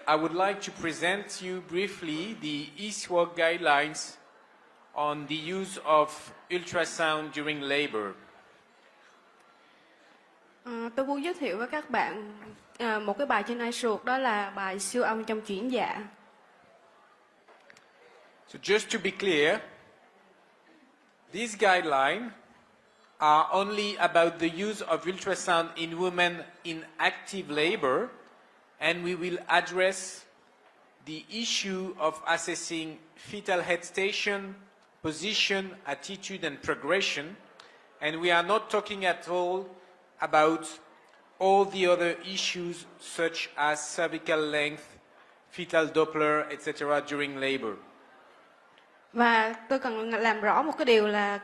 I would like to present you briefly the East Work guidelines on the use of ultrasound during labor. Tôi muốn giới thiệu với các bạn một cái bài trên iShoot, đó là bài siêu âm trong chuyển dạ. So just to be clear, these guidelines are only about the use of ultrasound in women in active labor, and we will address the issue of assessing fetal head station, position, attitude, and progression, and we are not talking at all about all the other issues such as cervical length, fetal Doppler, etc. during labor. Và tôi cần làm rõ một cái điều là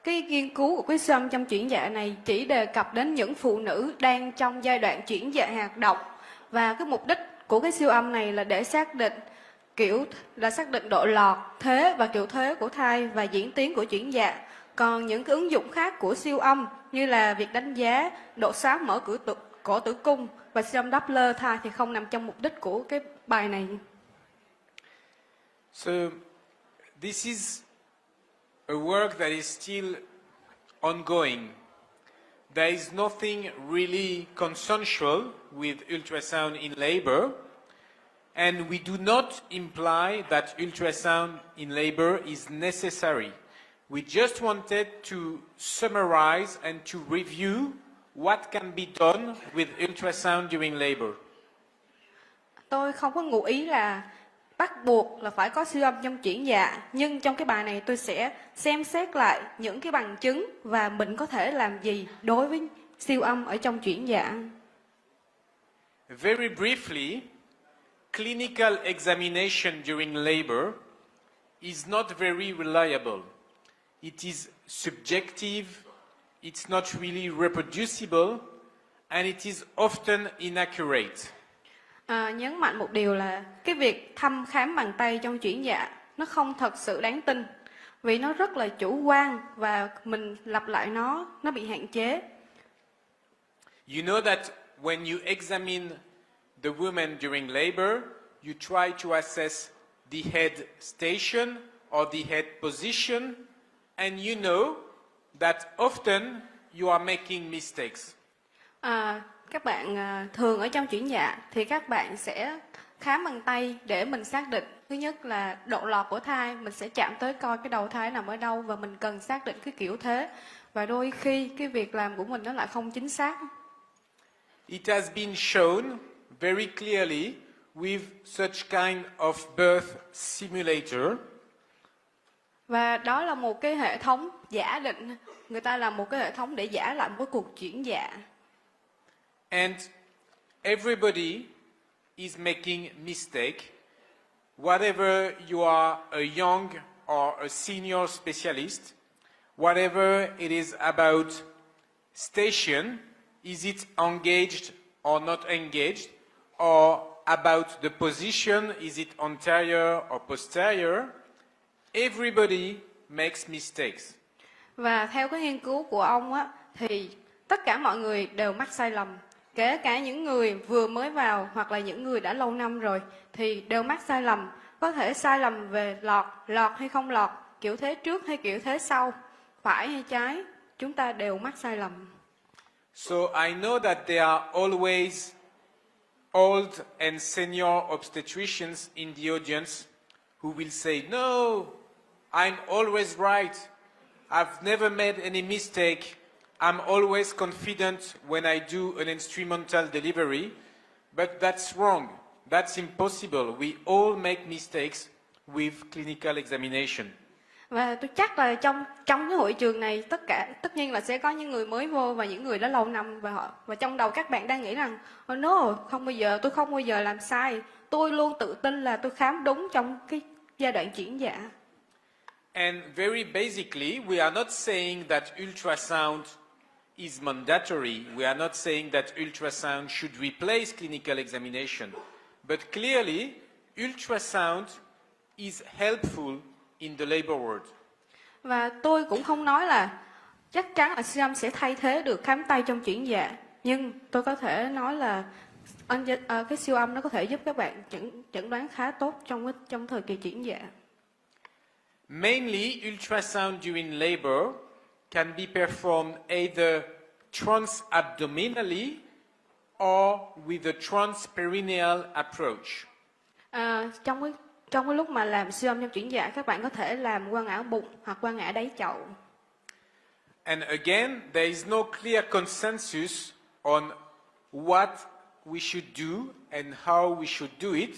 cái nghiên cứu của cái siêu âm trong chuyển dạ này chỉ đề cập đến những phụ nữ đang trong giai đoạn chuyển dạ hoạt động, và cái mục đích của cái siêu âm này là để xác định độ lọt, thế và kiểu thế của thai và diễn tiến của chuyển dạ. Còn những cái ứng dụng khác của siêu âm như là việc đánh giá độ sáng mở cổ tử cung và siêu âm Doppler thai thì không nằm trong mục đích của cái bài này. So this is a work that is still ongoing. There is nothing really consensual with ultrasound in labor, and we do not imply that ultrasound in labor is necessary. We just wanted to summarize and to review what can be done with ultrasound during labor. Tôi không có ngụ ý là bắt buộc là phải có siêu âm trong chuyển dạ, nhưng trong cái bài này tôi sẽ xem xét lại những cái bằng chứng và mình có thể làm gì đối với siêu âm ở trong chuyển dạ. Very briefly, clinical examination during labor is not very reliable. It is subjective, it's not really reproducible, and it is often inaccurate. Nhấn mạnh một điều là cái việc thăm khám bằng tay trong chuyển dạ nó không thật sự đáng tin, vì nó rất là chủ quan và mình lặp lại nó bị hạn chế. You know that when you examine the woman during labor, you try to assess the head station or the head position, and you know that often you are making mistakes. Các bạn thường ở trong chuyển dạ thì các bạn sẽ khám bằng tay để mình xác định, thứ nhất là độ lọt của thai, mình sẽ chạm tới coi cái đầu thai nằm ở đâu và mình cần xác định cái kiểu thế, và đôi khi cái việc làm của mình nó lại không chính xác. It has been shown very clearly with such kind of birth simulator. Và đó là một cái hệ thống giả định, người ta làm một cái hệ thống để giả lại một cái cuộc chuyển dạ. And everybody is making mistake. Whatever you are a young or a senior specialist, whatever it is about station, is it engaged or not engaged, or about the position, is it anterior or posterior, everybody makes mistakes. Và theo cái nghiên cứu của ông á, thì tất cả mọi người đều mắc sai lầm. Kể cả những người vừa mới vào hoặc là những người đã lâu năm rồi thì đều mắc sai lầm. Có thể sai lầm về lọt hay không lọt, kiểu thế trước hay kiểu thế sau, phải hay trái, chúng ta đều mắc sai lầm. So I know that there are always old and senior obstetricians in the audience who will say, no, I'm always right. I've never made any mistake. I'm always confident when I do an instrumental delivery, but that's wrong. That's impossible. We all make mistakes with clinical examination. Và tôi chắc là trong cái hội trường này tất nhiên là sẽ có những người mới vô và những người đã lâu năm, và trong đầu các bạn đang nghĩ rằng no, tôi không bao giờ làm sai. Tôi luôn tự tin là tôi khám đúng trong cái giai đoạn chuyển dạ. And very basically, we are not saying that ultrasound is mandatory. We are not saying that ultrasound should replace clinical examination. But clearly, ultrasound is helpful in the labor ward. Và tôi cũng không nói là chắc chắn là siêu âm sẽ thay thế được khám tay trong chuyển dạ. Nhưng tôi có thể nói là Cái siêu âm nó có thể giúp các bạn chẩn đoán khá tốt trong thời kỳ chuyển dạ. Mainly, ultrasound during labor can be performed either transabdominally or with a transperineal approach. Trong cái lúc mà làm siêu âm trong chuyển dạ, các bạn có thể làm qua ngã bụng hoặc qua ngã đáy chậu. And again, there is no clear consensus on what we should do and how we should do it,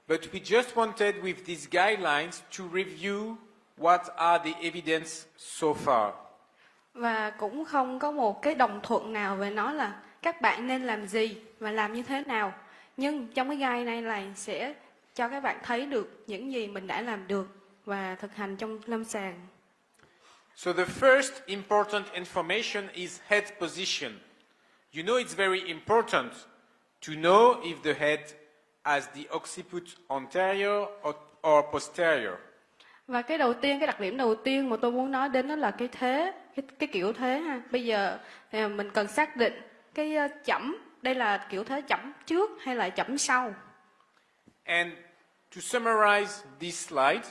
but we just wanted with these guidelines to review what are the evidence so far. Và cũng không có một cái đồng thuận nào về nó là các bạn nên làm gì và làm như thế nào. Nhưng trong cái guide này sẽ cho các bạn thấy được những gì mình đã làm được và thực hành trong lâm sàng. So the first important information is head position. You know it's very important to know if the head has the occiput anterior or posterior. Và cái đặc điểm đầu tiên mà tôi muốn nói đến đó là cái thế, cái kiểu thế ha. Bây giờ mình cần xác định cái chẩm, đây là kiểu thế chẩm trước hay là chẩm sau. And to summarize this slide,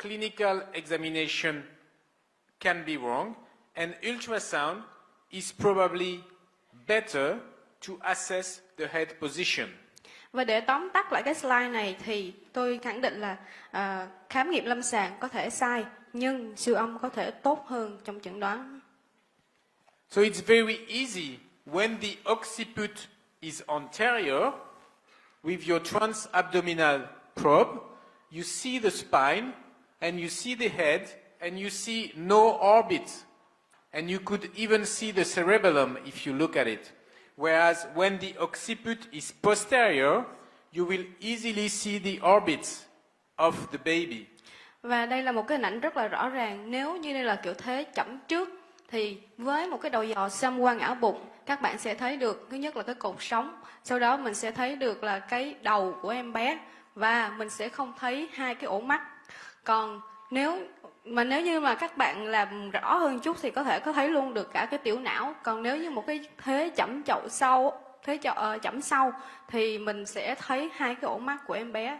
clinical examination can be wrong, and ultrasound is probably better to assess the head position. Và để tóm tắt lại cái slide này thì tôi khẳng định là khám nghiệm lâm sàng có thể sai, nhưng siêu âm có thể tốt hơn trong chẩn đoán. So it's very easy when the occiput is anterior with your transabdominal probe, you see the spine and you see the head and you see no orbit, and you could even see the cerebellum if you look at it. Whereas when the occiput is posterior, you will easily see the orbits of the baby. Và đây là một cái hình ảnh rất là rõ ràng. Nếu như đây là kiểu thế chẩm trước thì với một cái đầu dò xăm qua ngã bụng, các bạn sẽ thấy được thứ nhất là cái cột sống, sau đó mình sẽ thấy được là cái đầu của em bé và mình sẽ không thấy hai cái ổ mắt. Còn nếu như mà các bạn làm rõ hơn chút thì có thể có thấy luôn được cả cái tiểu não. Còn nếu như một cái thế chẩm chẩm sau thì mình sẽ thấy hai cái ổ mắt của em bé.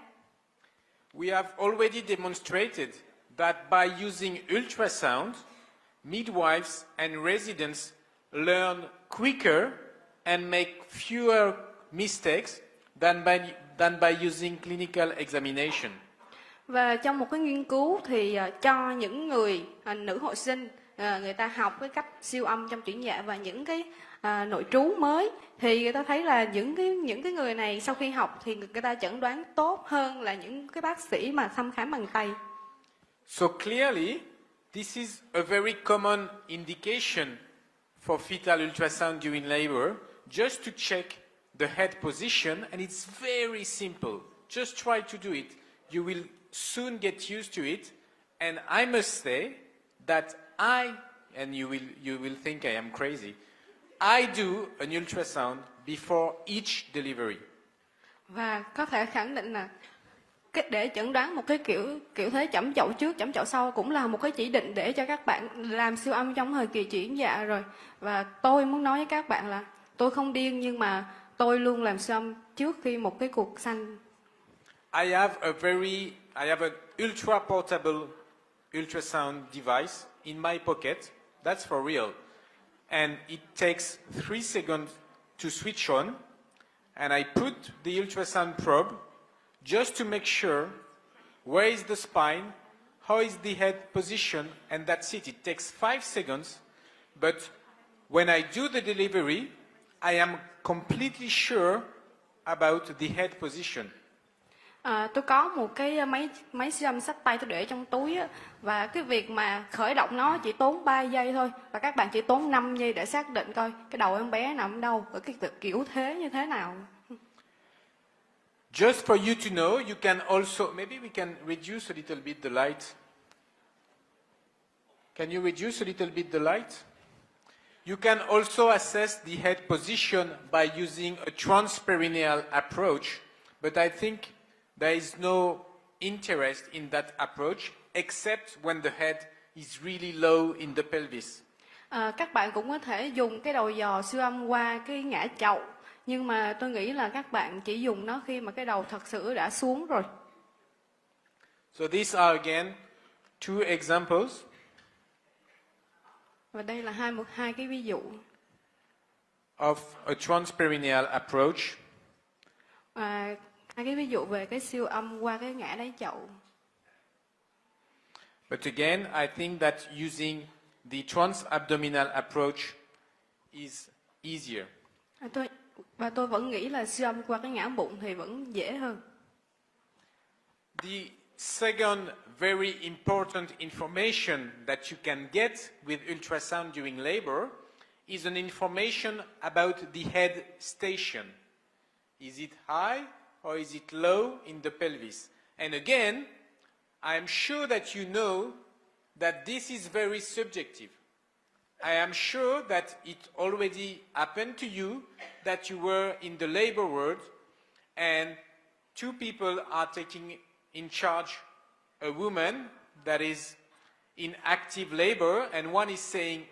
We have already demonstrated that by using ultrasound, midwives and residents learn quicker and make fewer mistakes than by using clinical examination. Và trong một cái nghiên cứu thì cho những người nữ hộ sinh, người ta học cái cách siêu âm trong chuyển dạ và những cái nội trú mới, thì người ta thấy là những cái người này sau khi học thì người ta chẩn đoán tốt hơn là những cái bác sĩ mà thăm khám bằng tay. So clearly, this is a very common indication for fetal ultrasound during labor, just to check the head position, and it's very simple. Just try to do it. You will soon get used to it, and I must say that and you will think I am crazy, I do an ultrasound before each delivery. Và có thể khẳng định là để chẩn đoán một cái kiểu thế chẩm chậu trước, chẩm chậu sau cũng là một cái chỉ định để cho các bạn làm siêu âm trong thời kỳ chuyển dạ rồi. Và tôi muốn nói với các bạn là tôi không điên, nhưng mà tôi luôn làm siêu âm trước khi một cái cuộc sanh. I have an ultra portable ultrasound device in my pocket. That's for real. And it takes 3 seconds to switch on. And I put the ultrasound probe just to make sure where is the spine, how is the head position, and that's it. It takes 5 seconds. But when I do the delivery, I am completely sure about the head position. Tôi có một cái máy siêu âm xách tay tôi để trong túi á, và cái việc mà khởi động nó chỉ tốn 3 giây thôi, và các bạn chỉ tốn 5 giây để xác định coi cái đầu em bé nằm đâu, ở cái kiểu thế như thế nào. Just for you to know, you can also, maybe we can reduce a little bit the light. Can you reduce a little bit the light? You can also assess the head position by using a transperineal approach, but I think there is no interest in that approach except when the head is really low in the pelvis. Các bạn cũng có thể dùng cái đầu dò siêu âm qua cái ngã chậu, Nhưng mà tôi nghĩ là các bạn chỉ dùng nó khi mà cái đầu thật sự đã xuống rồi. So these are again two examples Và đây là hai cái ví dụ. of a transperineal approach. Hai cái ví dụ về cái siêu âm qua cái ngã đáy chậu. But again, I think that using the transabdominal approach is easier. Tôi vẫn nghĩ là siêu âm qua cái ngã bụng thì vẫn dễ hơn. The second very important information that you can get with ultrasound during labor is an information about the head station. Is it high or is it low in the pelvis? And again, I am sure that you know that this is very subjective. I am sure that it already happened to you that you were in the labor ward and two people are taking in charge a woman that is in active labor and one is saying,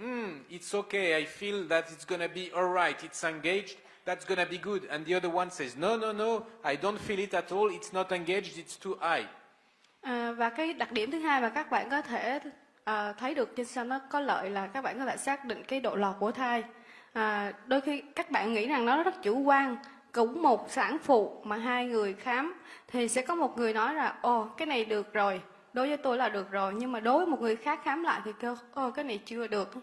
it's okay, I feel that it's going to be all right, it's engaged, that's going to be good. And the other one says, no, I don't feel it at all, it's not engaged, it's too high. Và cái đặc điểm thứ hai mà các bạn có thể thấy được trên siêu âm nó có lợi là các bạn có thể xác định cái độ lọt của thai. Đôi khi các bạn nghĩ rằng nó rất chủ quan, cũng một sản phụ mà hai người khám thì sẽ có một người nói là cái này được rồi, đối với tôi là được rồi, nhưng mà đối với một người khác khám lại thì kêu cái này chưa được.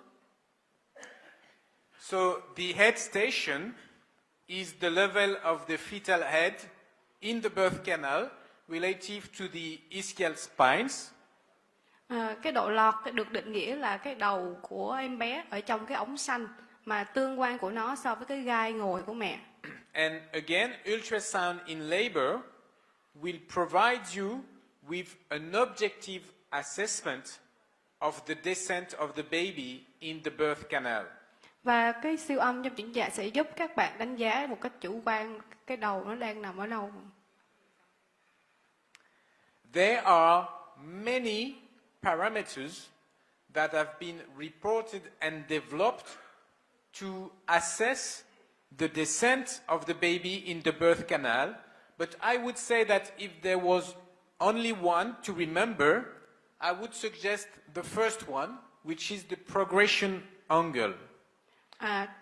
So the head station is the level of the fetal head in the birth canal relative to the ischial spines. Cái độ lọt được định nghĩa là cái đầu của em bé ở trong cái ống xanh mà tương quan của nó so với cái gai ngồi của mẹ. And again, ultrasound in labor will provide you with an objective assessment of the descent of the baby in the birth canal. Và cái siêu âm trong chuyển dạ sẽ giúp các bạn đánh giá một cách chủ quan cái đầu nó đang nằm ở đâu. There are many parameters that have been reported and developed to assess the descent of the baby in the birth canal, but I would say that if there was only one to remember, I would suggest the first one, which is the progression angle.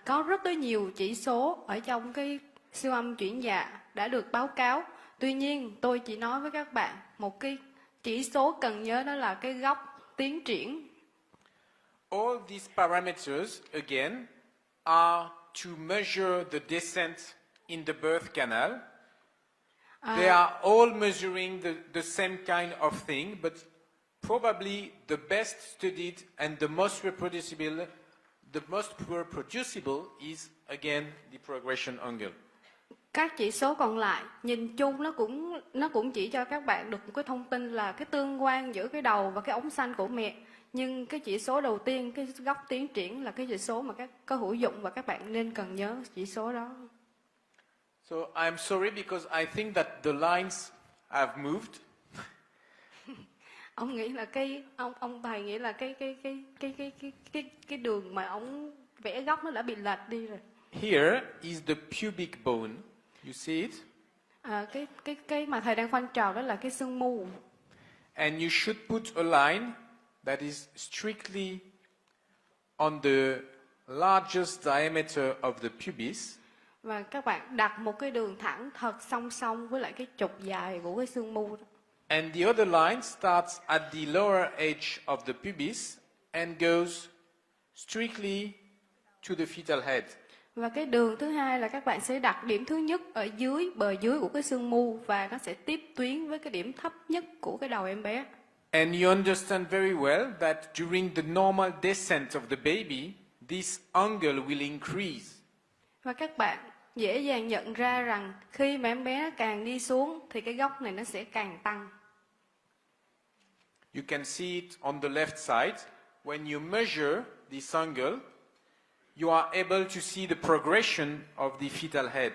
Có rất là nhiều chỉ số ở trong cái siêu âm chuyển dạ đã được báo cáo. Tuy nhiên, tôi chỉ nói với các bạn một cái chỉ số cần nhớ, đó là cái góc tiến triển. All these parameters, again, are to measure the descent in the birth canal. They are all measuring the same kind of thing, but probably the best studied and the most reproducible is, again, the progression angle. Các chỉ số còn lại nhìn chung nó cũng chỉ cho các bạn được một cái thông tin là cái tương quan giữa cái đầu và cái ống xanh của mẹ. Nhưng cái chỉ số đầu tiên, cái góc tiến triển là cái chỉ số mà có hữu dụng và các bạn nên cần nhớ chỉ số đó. So I'm sorry because I think that the lines have moved. Ông nghĩ là ông thầy nghĩ là cái đường mà ông vẽ góc nó đã bị lệch đi rồi. Here is the pubic bone. You see it? Cái mà thầy đang khoanh tròn đó là cái xương mu. And you should put a line that is strictly on the largest diameter of the pubis. Và các bạn đặt một cái đường thẳng thật song song với lại cái trục dài của cái xương mu đó. And the other line starts at the lower edge of the pubis and goes strictly to the fetal head. Và cái đường thứ hai là các bạn sẽ đặt điểm thứ nhất ở dưới, bờ dưới của cái xương mu và nó sẽ tiếp tuyến với cái điểm thấp nhất của cái đầu em bé. And you understand very well that during the normal descent of the baby, this angle will increase. Và các bạn dễ dàng nhận ra rằng khi mà em bé càng đi xuống thì cái góc này nó sẽ càng tăng. You can see it on the left side. When you measure this angle, you are able to see the progression of the fetal head.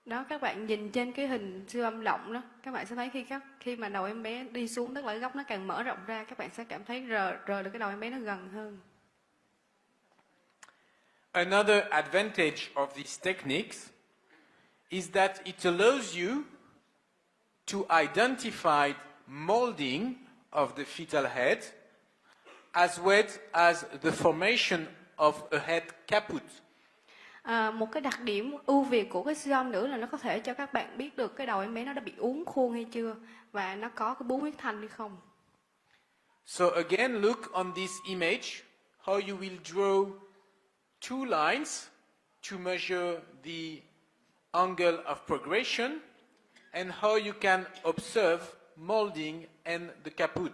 Đó, các bạn nhìn trên cái hình siêu âm lộng đó, các bạn sẽ thấy khi mà đầu em bé đi xuống, tức là cái góc nó càng mở rộng ra, các bạn sẽ cảm thấy rờ được cái đầu em bé nó gần hơn. Another advantage of these techniques is that it allows you to identify molding of the fetal head as well as the formation of a head caput. Một cái đặc điểm ưu việt của cái siêu âm nữa là nó có thể cho các bạn biết được cái đầu em bé nó đã bị uốn khuôn hay chưa và nó có cái bú huyết thanh hay không. So again, look on this image, how you will draw two lines to measure the angle of progression and how you can observe molding and the caput.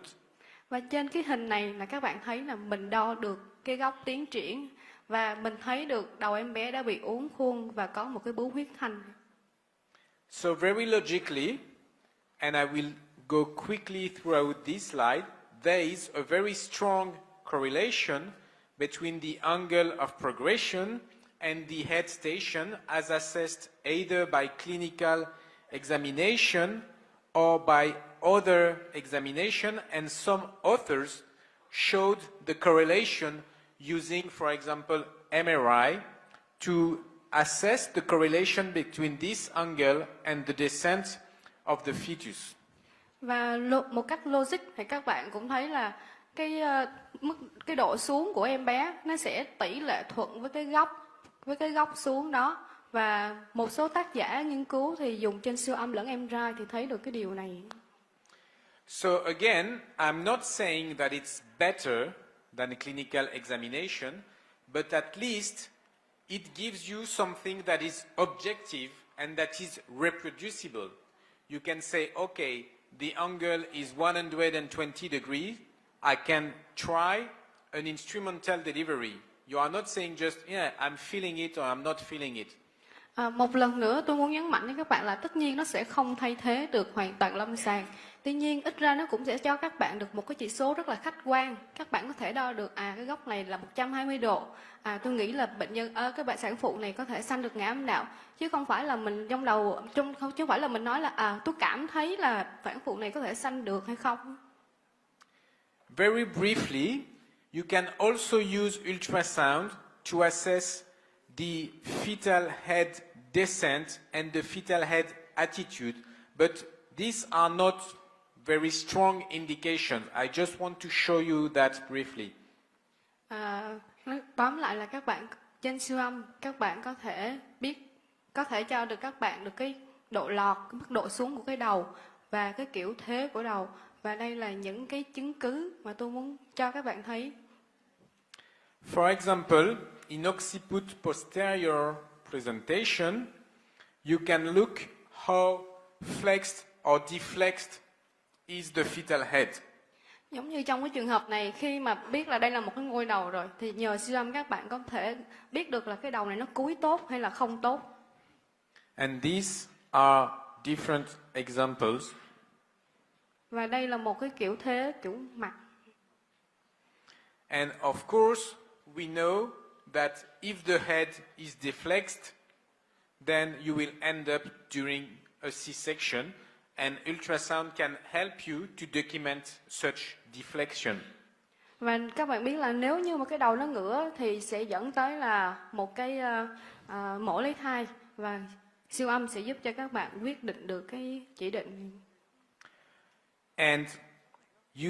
Và trên cái hình này là các bạn thấy là mình đo được cái góc tiến triển và mình thấy được đầu em bé đã bị uốn khuôn và có một cái bú huyết thanh. So very logically, and I will go quickly through this slide, there is a very strong correlation between the angle of progression and the head station as assessed either by clinical examination or by other examination, and some authors showed the correlation using, for example, MRI to assess the correlation between this angle and the descent of the fetus. Và một cách logic thì các bạn cũng thấy là cái độ xuống của em bé nó sẽ tỷ lệ thuận với cái góc xuống đó, và một số tác giả nghiên cứu thì dùng trên siêu âm lẫn MRI thì thấy được cái điều này. So again, I'm not saying that it's better than a clinical examination, but at least it gives you something that is objective and that is reproducible. You can say, okay, the angle is 120 degrees. I can try an instrumental delivery. You are not saying just, yeah, I'm feeling it or I'm not feeling it. Một lần nữa tôi muốn nhấn mạnh với các bạn là tất nhiên nó sẽ không thay thế được hoàn toàn lâm sàng. Tuy nhiên ít ra nó cũng sẽ cho các bạn được một cái chỉ số rất là khách quan. Các bạn có thể đo được cái góc này là 120 độ. Tôi nghĩ là bệnh nhân cái bạn sản phụ này có thể sanh được ngã âm đạo, chứ không phải là mình chứ không phải là mình nói là tôi cảm thấy là sản phụ này có thể sanh được hay không. Very briefly, you can also use ultrasound to assess the fetal head descent and the fetal head attitude, but these are not very strong indications. I just want to show you that briefly. Tóm lại là các bạn trên siêu âm các bạn có thể cho được các bạn được cái độ lọt, cái mức độ xuống của cái đầu và cái kiểu thế của đầu, và đây là những cái chứng cứ mà tôi muốn cho các bạn thấy. For example, in occiput posterior presentation, you can look how flexed or deflexed is the fetal head. Giống như trong cái trường hợp này, khi mà biết là đây là một cái ngôi đầu rồi thì nhờ siêu âm các bạn có thể biết được là cái đầu này nó cúi tốt hay là không tốt. And these are different examples. Và đây là một cái kiểu thế, kiểu mặt. And of course, we know that if the head is deflexed, then you will end up during a C-section, and ultrasound can help you to document such deflection. Và các bạn biết là nếu như một cái đầu nó ngửa thì sẽ dẫn tới là một cái mổ lấy thai, và siêu âm sẽ giúp cho các bạn quyết định được cái chỉ định. And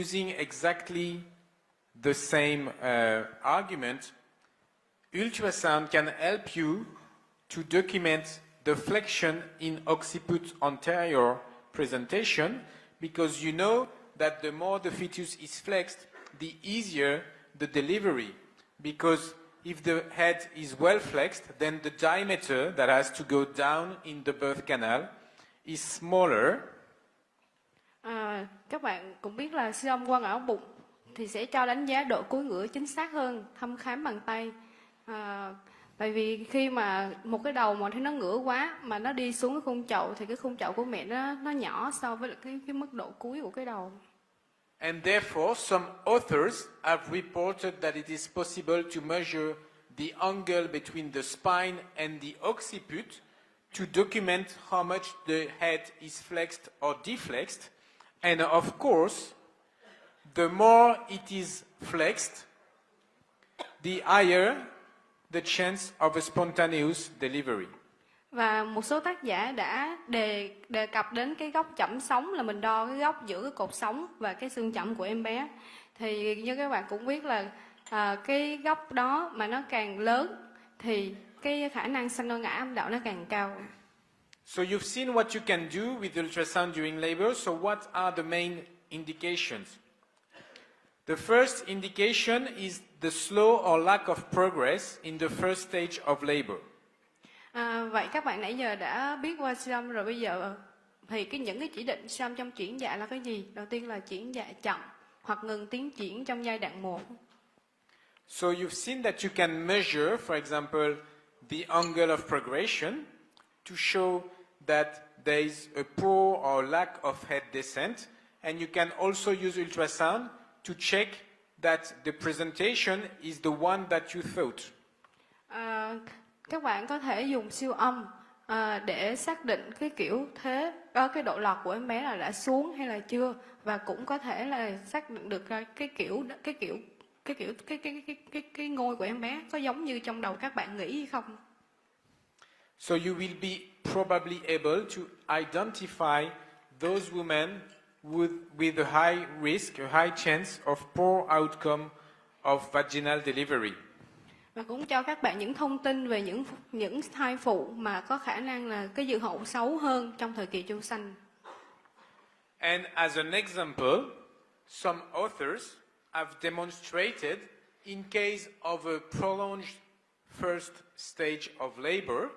using exactly the same argument, ultrasound can help you to document the flexion in occiput anterior presentation, because you know that the more the fetus is flexed, the easier the delivery. Because if the head is well flexed, then the diameter that has to go down in the birth canal is smaller. Các bạn cũng biết là siêu âm quang ảo bụng thì sẽ cho đánh giá độ cúi ngửa chính xác hơn thăm khám bằng tay. Tại vì khi mà một cái đầu mà thấy nó ngửa quá mà nó đi xuống cái khung chậu thì cái khung chậu của mẹ nó nhỏ so với cái mức độ cúi của cái đầu. And therefore, some authors have reported that it is possible to measure the angle between the spine and the occiput to document how much the head is flexed or deflexed. And of course, the more it is flexed, the higher the chance of a spontaneous delivery. Và một số tác giả đã đề cập đến cái góc chẩm sống, là mình đo cái góc giữa cái cột sống và cái xương chẩm của em bé. Thì như các bạn cũng biết là cái góc đó mà nó càng lớn thì cái khả năng sanh con ngã âm đạo nó càng cao. So you've seen what you can do with ultrasound during labor. So what are the main indications? The first indication is the slow or lack of progress in the first stage of labor. Vậy các bạn nãy giờ đã biết qua siêu âm rồi, bây giờ thì những cái chỉ định siêu âm trong chuyển dạ là cái gì? Đầu tiên là chuyển dạ chậm hoặc ngừng tiến triển trong giai đoạn 1. So you've seen that you can measure, for example, the angle of progression to show that there is a poor or lack of head descent, and you can also use ultrasound to check that the presentation is the one that you thought. Các bạn có thể dùng siêu âm để xác định cái kiểu thế, cái độ lọt của em bé là đã xuống hay là chưa, và cũng có thể là xác định được cái ngôi của em bé có giống như trong đầu các bạn nghĩ hay không. So you will be probably able to identify those women with a high risk, a high chance of poor outcome of vaginal delivery. Và cũng cho các bạn những thông tin về những thai phụ mà có khả năng là cái dự hậu xấu hơn trong thời kỳ chu sanh. And as an example, some authors have demonstrated in case of a prolonged first stage of labor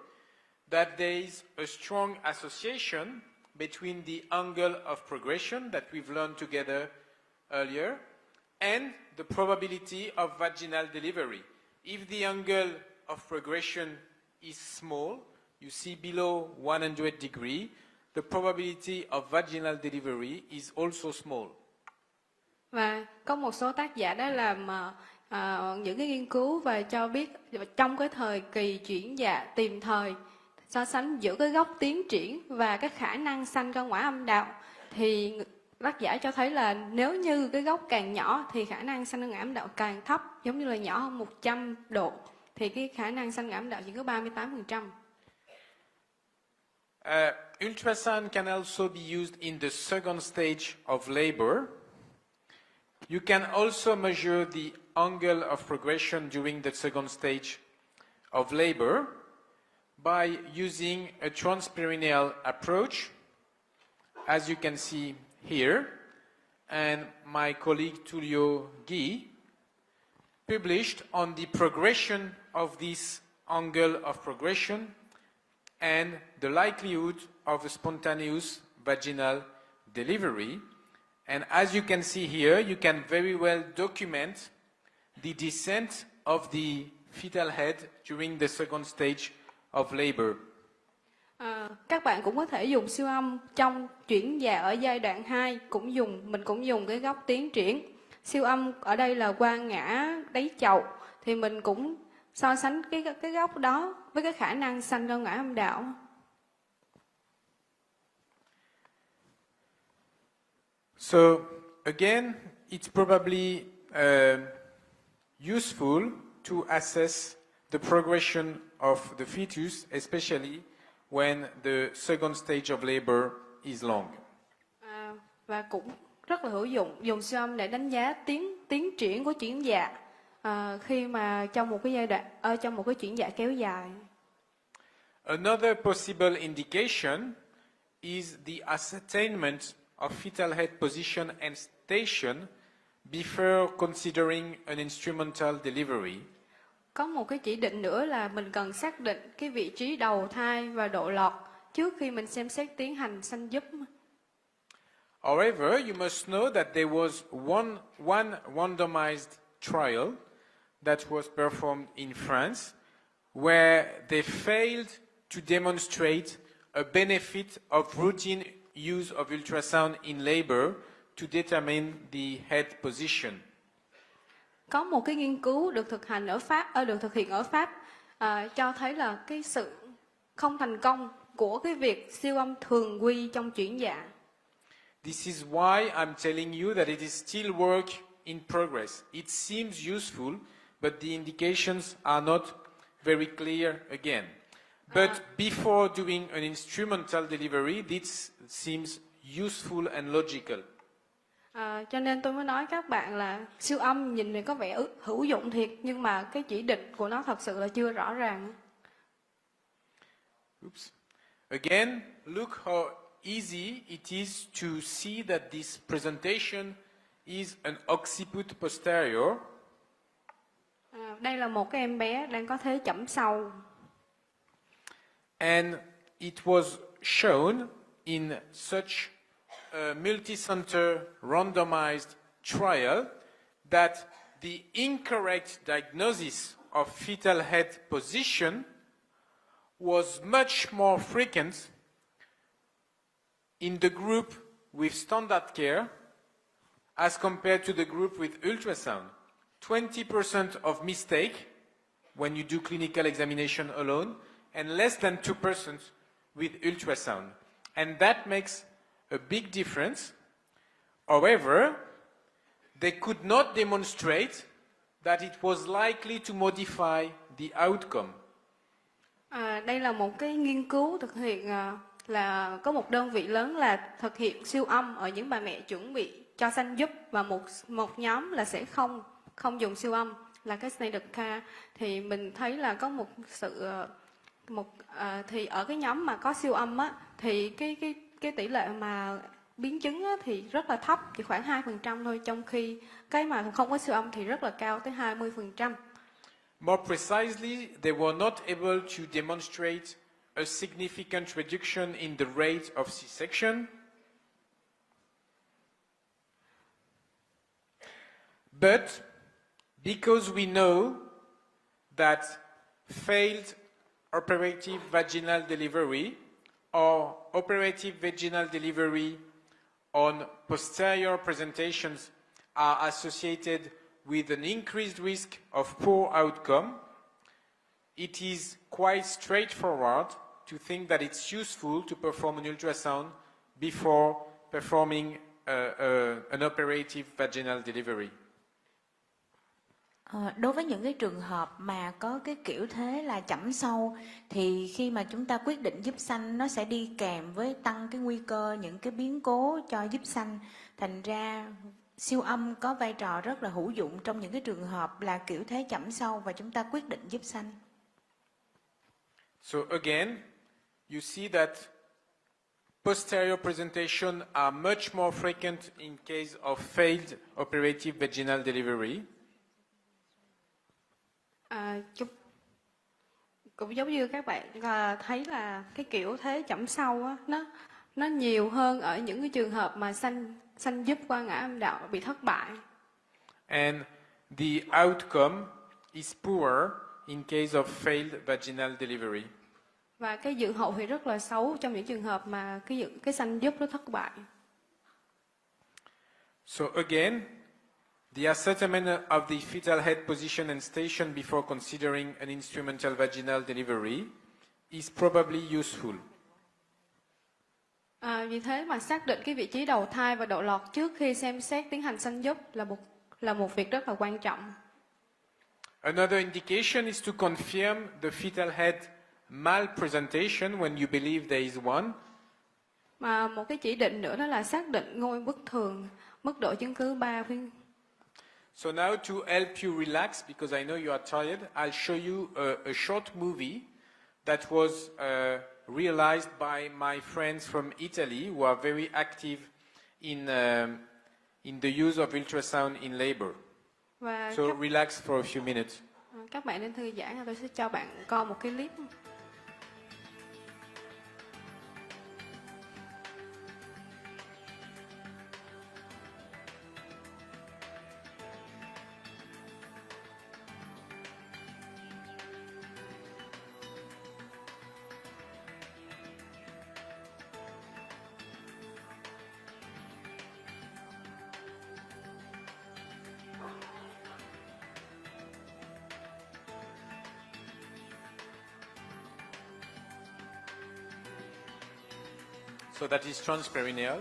that there is a strong association between the angle of progression that we've learned together earlier and the probability of vaginal delivery. If the angle of progression is small, you see below 100 degrees, the probability of vaginal delivery is also small. Và có một số tác giả đã làm những cái nghiên cứu và cho biết trong cái thời kỳ chuyển dạ tìm thời, so sánh giữa cái góc tiến triển và cái khả năng sanh con ngoại âm đạo, thì tác giả cho thấy là nếu như cái góc càng nhỏ thì khả năng sanh con ngoại âm đạo càng thấp, giống như là nhỏ hơn 100 độ thì cái khả năng sanh ngoại âm đạo chỉ có 38%. Ultrasound can also be used in the second stage of labor. You can also measure the angle of progression during the second stage of labor by using a transperineal approach, as you can see here, and my colleague Tullio Guy published on the progression of this angle of progression and the likelihood of a spontaneous vaginal delivery. And as you can see here, you can very well document the descent of the fetal head during the second stage of labor. Các bạn cũng có thể dùng siêu âm trong chuyển dạ ở giai đoạn 2, mình cũng dùng cái góc tiến triển. Siêu âm ở đây là qua ngã đáy chậu, thì mình cũng so sánh cái góc đó với cái khả năng sanh con ngoại âm đạo. So again, it's probably useful to assess the progression of the fetus, especially when the second stage of labor is long. Và cũng rất là hữu dụng, dùng siêu âm để đánh giá tiến triển của chuyển dạ khi mà trong một cái giai đoạn trong một cái chuyển dạ kéo dài. Another possible indication is the ascertainment of fetal head position and station before considering an instrumental delivery. Có một cái chỉ định nữa là mình cần xác định cái vị trí đầu thai và độ lọt trước khi mình xem xét tiến hành sanh giúp. However, you must know that there was one randomized trial that was performed in France where they failed to demonstrate a benefit of routine use of ultrasound in labor to determine the head position. Có một cái nghiên cứu được thực hiện ở Pháp cho thấy là cái sự không thành công của cái việc siêu âm thường quy trong chuyển dạ. This is why I'm telling you that it is still work in progress. It seems useful, but the indications are not very clear again. But before doing an instrumental delivery, this seems useful and logical. Cho nên tôi mới nói các bạn là siêu âm nhìn thì có vẻ hữu dụng thiệt, nhưng mà cái chỉ định của nó thật sự là chưa rõ ràng. Oops. Again, look how easy it is to see that this presentation is an occiput posterior. Đây là một cái em bé đang có thế chẩm sau. And it was shown in such a multi-center randomized trial that the incorrect diagnosis of fetal head position was much more frequent in the group with standard care as compared to the group with ultrasound. 20% of mistake when you do clinical examination alone, and less than 2% with ultrasound. And that makes a big difference. However, they could not demonstrate that it was likely to modify the outcome. Đây là một cái nghiên cứu thực hiện là có một đơn vị lớn là thực hiện siêu âm ở những bà mẹ chuẩn bị cho sanh giúp, và một nhóm là sẽ không dùng siêu âm là cái standard care. Thì mình thấy là có một sự thì ở cái nhóm mà có siêu âm á, thì cái tỷ lệ mà biến chứng á, thì rất là thấp, chỉ khoảng 2% thôi, trong khi cái mà không có siêu âm thì rất là cao, tới 20%. More precisely, they were not able to demonstrate a significant reduction in the rate of C-section. But because we know that failed operative vaginal delivery or operative vaginal delivery on posterior presentations are associated with an increased risk of poor outcome, it is quite straightforward to think that it's useful to perform an ultrasound before performing an operative vaginal delivery. Đối với những cái trường hợp mà có cái kiểu thế là chẩm sâu, thì khi mà chúng ta quyết định giúp sanh, nó sẽ đi kèm với tăng cái nguy cơ những cái biến cố cho giúp sanh. Thành ra siêu âm có vai trò rất là hữu dụng trong những cái trường hợp là kiểu thế chẩm sâu và chúng ta quyết định giúp sanh. So again, you see that posterior presentation are much more frequent in case of failed operative vaginal delivery. Cũng giống như các bạn thấy là cái kiểu thế chẩm sâu á, nó nhiều hơn ở những cái trường hợp mà sanh giúp qua ngã âm đạo bị thất bại. And the outcome is poor in case of failed vaginal delivery. Và cái dự hậu thì rất là xấu trong những trường hợp mà cái sanh giúp nó thất bại. So again, the ascertainment of the fetal head position and station before considering an instrumental vaginal delivery is probably useful. Vì thế mà xác định cái vị trí đầu thai và độ lọt trước khi xem xét tiến hành sanh giúp là một việc rất là quan trọng. Another indication is to confirm the fetal head malpresentation when you believe there is one. Mà một cái chỉ định nữa đó là xác định ngôi bất thường, mức độ chứng cứ 3 phiên. So now to help you relax, because I know you are tired, I'll show you a short movie that was realized by my friends from Italy who are very active in the use of ultrasound in labor. So relax for a few minutes. Các bạn nên thư giãn, tôi sẽ cho bạn coi một cái clip. So that is transperineal.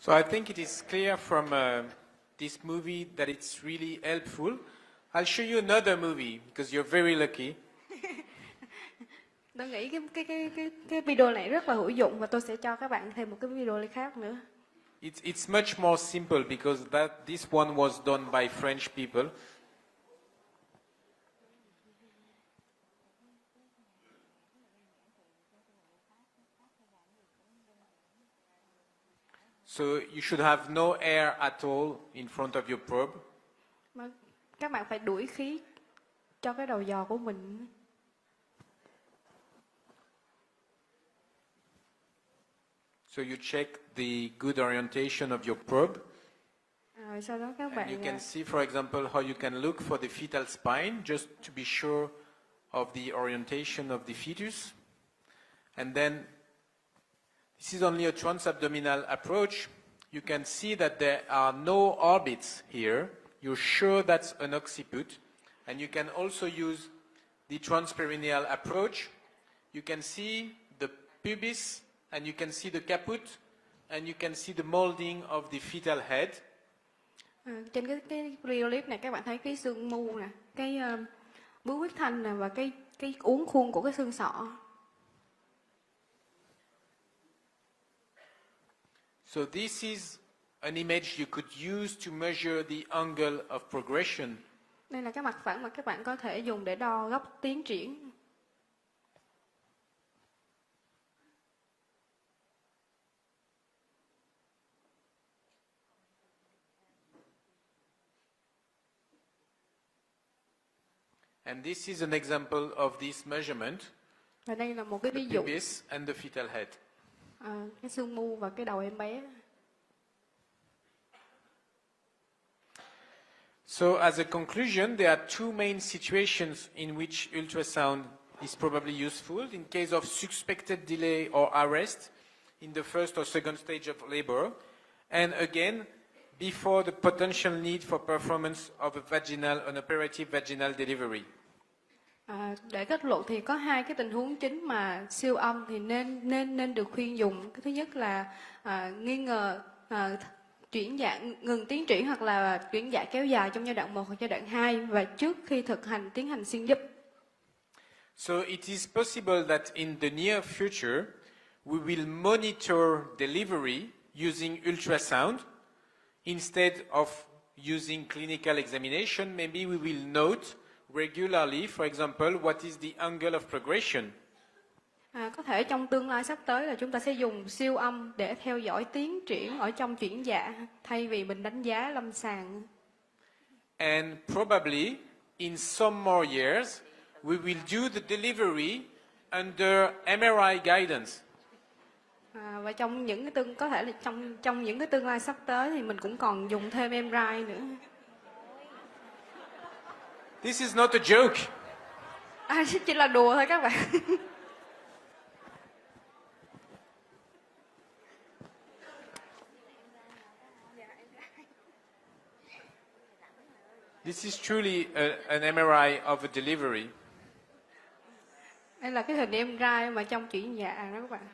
So I think it is clear from this movie that it's really helpful. I'll show you another movie because you're very lucky. Tôi nghĩ cái video này rất là hữu dụng và tôi sẽ cho các bạn thêm một cái video khác nữa. It's much more simple because this one was done by French people. So you should have no air at all in front of your probe. Mà các bạn phải đuổi khí cho cái đầu dò của mình. So you check the good orientation of your probe. Rồi sau đó các And bạn you can see, for example, how you can look for the fetal spine just to be sure of the orientation of the fetus. And then, this is only a transabdominal approach. You can see that there are no orbits here. You're sure that's an occiput. And you can also use the transperineal approach. You can see the pubis, and you can see the caput, and you can see the molding of the fetal head. Trên cái video clip này các bạn thấy cái xương mu nè, cái bướu huyết thanh nè và cái uốn khuôn của cái xương sọ. So this is an image you could use to measure the angle of progression. Đây là cái mặt phẳng mà các bạn có thể dùng để đo góc tiến triển. And this is an example of this measurement. Và đây là một cái The ví dụ. pubis and the fetal head. Cái xương mu và cái đầu em bé. So as a conclusion, there are two main situations in which ultrasound is probably useful. In case of suspected delay or arrest in the first or second stage of labor, and again, before the potential need for performance of an operative vaginal delivery. Để kết luận thì có hai cái tình huống chính mà siêu âm thì nên được khuyên dùng. Cái thứ nhất là nghi ngờ chuyển dạ ngừng tiến triển hoặc là chuyển dạ kéo dài trong giai đoạn 1 hoặc giai đoạn 2 và trước khi tiến hành xuyên giúp. So it is possible that in the near future we will monitor delivery using ultrasound instead of using clinical examination. Maybe we will note regularly, for example, what is the angle of progression. Có thể trong tương lai sắp tới là chúng ta sẽ dùng siêu âm để theo dõi tiến triển ở trong chuyển dạ thay vì mình đánh giá lâm sàng. And probably in some more years we will do the delivery under MRI guidance. Và trong những cái có thể là trong những cái tương lai sắp tới thì mình cũng còn dùng thêm MRI nữa. This is not a joke. Chỉ là đùa thôi các bạn. This is truly an MRI of a delivery. Đây là cái hình MRI mà trong chuyển dạ đó các bạn.